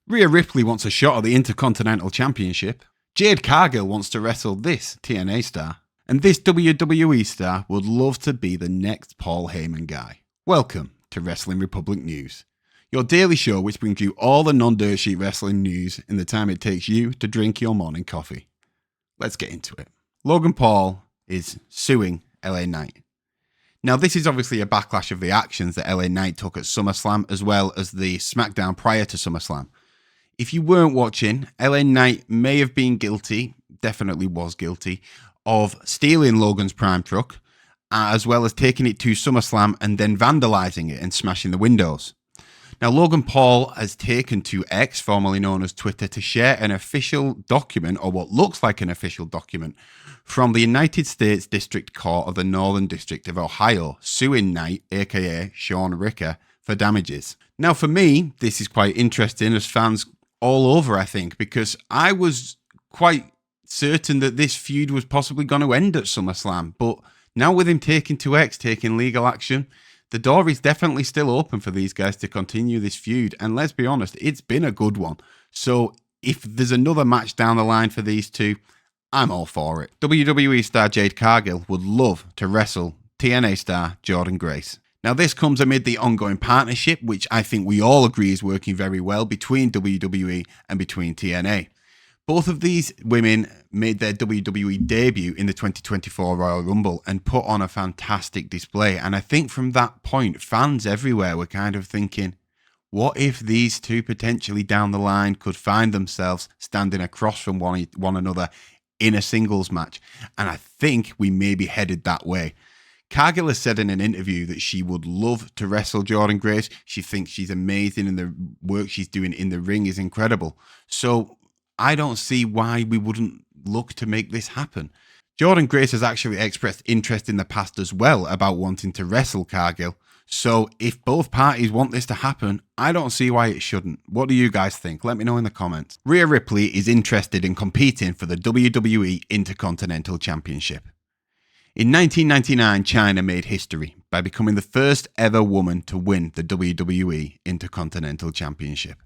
Rhea Ripley wants a shot at the Intercontinental Championship. Jade Cargill wants to wrestle this TNA star. And this WWE star would love to be the next Paul Heyman guy. Welcome to Wrestling Republic News, your daily show which brings you all the non-dirt sheet wrestling news in the time it takes you to drink your morning coffee. Let's get into it. Logan Paul is suing LA Knight. Now, this is obviously a backlash of the actions that LA Knight took at SummerSlam as well as the SmackDown prior to SummerSlam. If you weren't watching, LA Knight may have been guilty, definitely was guilty, of stealing Logan's Prime truck, as well as taking it to SummerSlam and then vandalizing it and smashing the windows. Now, Logan Paul has taken to X, formerly known as Twitter, to share an official document, or what looks like an official document, from the United States District Court of the Northern District of Ohio, suing Knight, aka Sean Ricker, for damages. Now, for me, this is quite interesting as fans all over, I think, because I was quite certain that this feud was possibly going to end at SummerSlam, but now with him taking to X, taking legal action, the door is definitely still open for these guys to continue this feud, and let's be honest, it's been a good one. So if there's another match down the line for these two, I'm all for it. WWE star Jade Cargill would love to wrestle TNA star Jordynne Grace. Now, this comes amid the ongoing partnership, which I think we all agree is working very well between WWE and between TNA. Both of these women made their WWE debut in the 2024 Royal Rumble and put on a fantastic display. And I think from that point, fans everywhere were kind of thinking, what if these two potentially down the line could find themselves standing across from one another in a singles match? And I think we may be headed that way. Cargill has said in an interview that she would love to wrestle Jordynne Grace. She thinks she's amazing and the work she's doing in the ring is incredible. So I don't see why we wouldn't look to make this happen. Jordynne Grace has actually expressed interest in the past as well about wanting to wrestle Cargill. So if both parties want this to happen, I don't see why it shouldn't. What do you guys think? Let me know in the comments. Rhea Ripley is interested in competing for the WWE Intercontinental Championship. In 1999, China made history by becoming the first ever woman to win the WWE Intercontinental Championship.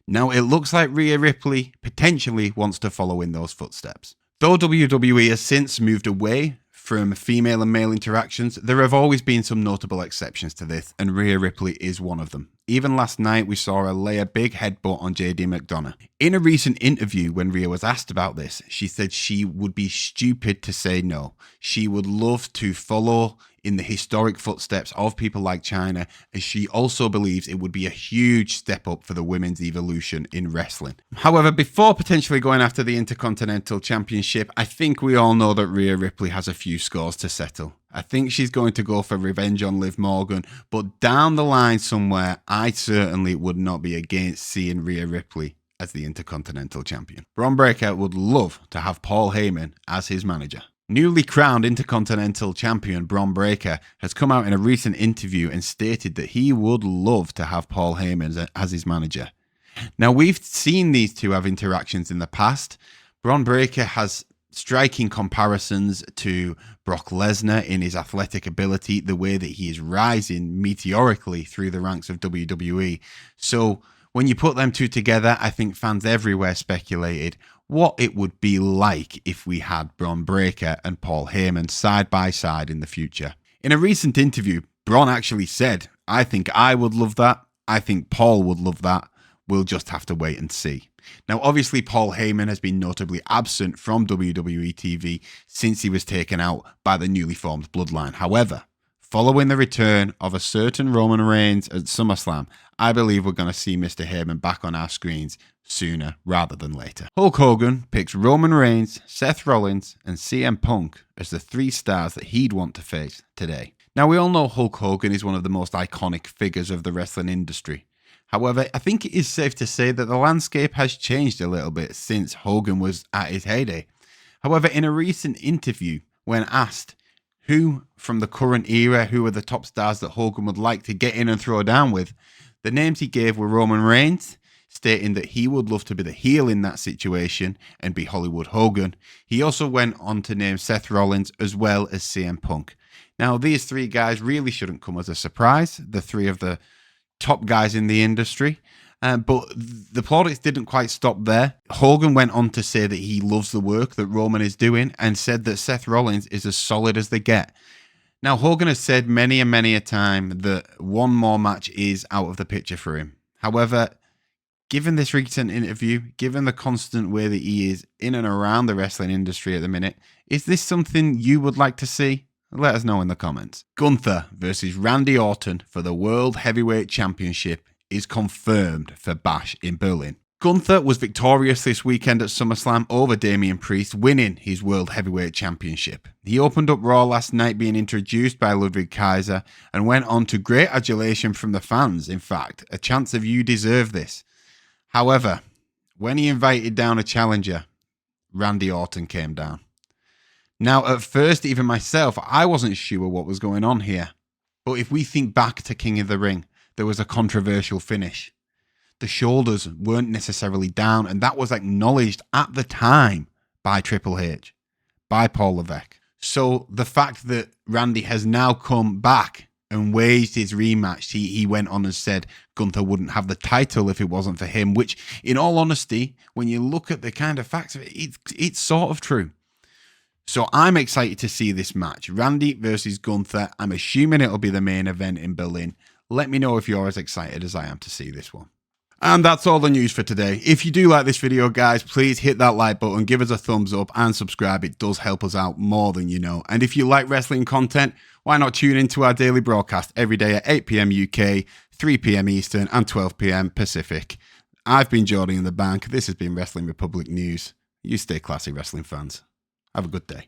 Now, it looks like Rhea Ripley potentially wants to follow in those footsteps. Though WWE has since moved away from female and male interactions, there have always been some notable exceptions to this, and Rhea Ripley is one of them. Even last night, we saw her lay a big headbutt on JD McDonough. In a recent interview, when Rhea was asked about this, she said she would be stupid to say no. She would love to follow in the historic footsteps of people like China, and she also believes it would be a huge step up for the women's evolution in wrestling. However, before potentially going after the Intercontinental Championship, I think we all know that Rhea Ripley has a few scores to settle. I think she's going to go for revenge on Liv Morgan, but down the line somewhere, I certainly would not be against seeing Rhea Ripley as the Intercontinental Champion. Bron Breakker would love to have Paul Heyman as his manager. Newly crowned Intercontinental Champion Bron Breakker has come out in a recent interview and stated that he would love to have Paul Heyman as his manager. Now, we've seen these two have interactions in the past. Bron Breakker has striking comparisons to Brock Lesnar in his athletic ability, the way that he is rising meteorically through the ranks of WWE. So when you put them two together, I think fans everywhere speculated what it would be like if we had Bron Breakker and Paul Heyman side by side in the future. In a recent interview, Bron actually said, I think I would love that. I think Paul would love that. We'll just have to wait and see. Now, obviously, Paul Heyman has been notably absent from WWE TV since he was taken out by the newly formed Bloodline. However, following the return of a certain Roman Reigns at SummerSlam, I believe we're going to see Mr. Heyman back on our screens sooner rather than later. Hulk Hogan picks Roman Reigns, Seth Rollins, and CM Punk as the three stars that he'd want to face today. Now, we all know Hulk Hogan is one of the most iconic figures of the wrestling industry. However, I think it is safe to say that the landscape has changed a little bit since Hogan was at his heyday. However, in a recent interview, when asked who from the current era, who are the top stars that Hogan would like to get in and throw down with, the names he gave were Roman Reigns, stating that he would love to be the heel in that situation and be Hollywood Hogan. He also went on to name Seth Rollins as well as CM Punk. Now, these three guys really shouldn't come as a surprise. The three of the top guys in the industry. But the plaudits didn't quite stop there. Hogan went on to say that he loves the work that Roman is doing and said that Seth Rollins is as solid as they get. Now, Hogan has said many and many a time that one more match is out of the picture for him. However, given this recent interview, given the constant way that he is in and around the wrestling industry at the minute, is this something you would like to see? Let us know in the comments. Gunther versus Randy Orton for the World Heavyweight Championship is confirmed for Bash in Berlin. Gunther was victorious this weekend at SummerSlam over Damian Priest, winning his World Heavyweight Championship. He opened up Raw last night being introduced by Ludwig Kaiser and went on to great adulation from the fans. In fact, a chance of "you deserve this." However, when he invited down a challenger, Randy Orton came down. Now, at first, even myself, I wasn't sure what was going on here. But if we think back to King of the Ring, there was a controversial finish. The shoulders weren't necessarily down, and that was acknowledged at the time by Triple H, by Paul Levesque. So the fact that Randy has now come back and waged his rematch, he went on and said Gunther wouldn't have the title if it wasn't for him, which, in all honesty, when you look at the kind of facts of it, it's sort of true. So I'm excited to see this match. Randy versus Gunther. I'm assuming it'll be the main event in Berlin. Let me know if you're as excited as I am to see this one. And that's all the news for today. If you do like this video, guys, please hit that like button, give us a thumbs up and subscribe. It does help us out more than you know. And if you like wrestling content, why not tune into our daily broadcast every day at 8 PM UK, 3 PM Eastern and 12 PM Pacific. I've been Jordy In The Bank. This has been Wrestling Republic News. You stay classy, wrestling fans. Have a good day.